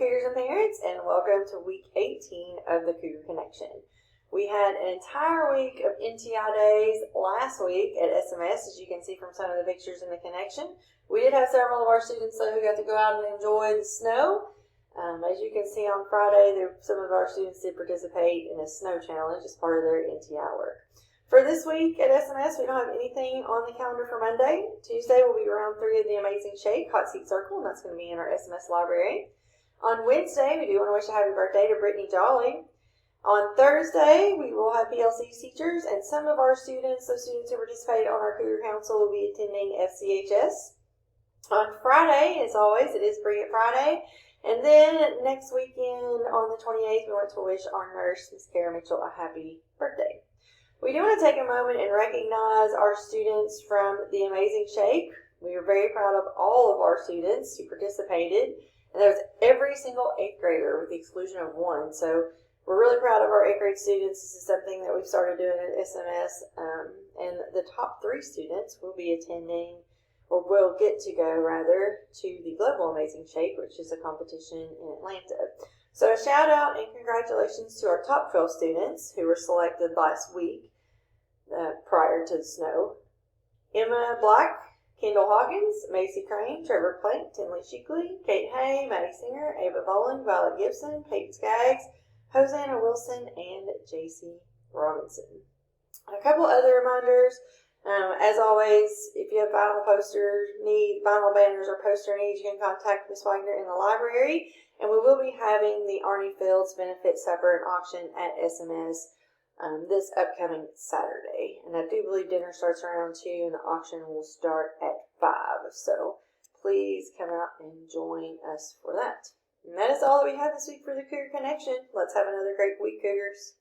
Cougars and parents, and welcome to week 18 of the Cougar Connection. We had an entire week of NTI days last week at SMS, as you can see from some of the pictures in the connection. We did have several of our students, though, who got to go out and enjoy the snow. As you can see on Friday, some of our students did participate in a snow challenge as part of their NTI work. For this week at SMS, we don't have anything on the calendar for Monday. Tuesday will be round 3 of the Amazing Shake Hot Seat Circle, and that's going to be in our SMS library. On Wednesday, we do want to wish a happy birthday to Brittany Jolly. On Thursday, we will have PLC teachers, and some of our students, those students who participate on our Cougar Council, will be attending FCHS. On Friday, as always, it is Bring It Friday. And then next weekend, on the 28th, we want to wish our nurse, Miss Kara Mitchell, a happy birthday. We do want to take a moment and recognize our students from the Amazing Shake. We are very proud of all of our students who participated. And there was every single 8th grader with the exclusion of one. So we're really proud of our 8th grade students. This is something that we've started doing at SMS. And the top 3 students will be attending, or will get to go rather, to the Global Amazing Shake, which is a competition in Atlanta. So a shout out and congratulations to our top 12 students who were selected last week prior to the snow. Emma Black, Kendall Hawkins, Macy Crane, Trevor Plank, Tinley Sheekley, Kate Hay, Maddie Singer, Ava Boland, Violet Gibson, Peyton Skaggs, Hosanna Wilson, and JC Robinson. A couple other reminders. As always, if you have vinyl banners or poster needs, you can contact Ms. Wagner in the library. And we will be having the Arnie Fields benefit supper and auction at SMS this upcoming Saturday. And I do believe dinner starts around 2 and the auction will start at 5. So please come out and join us for that. And that is all that we have this week for the Cougar Connection. Let's have another great week, Cougars.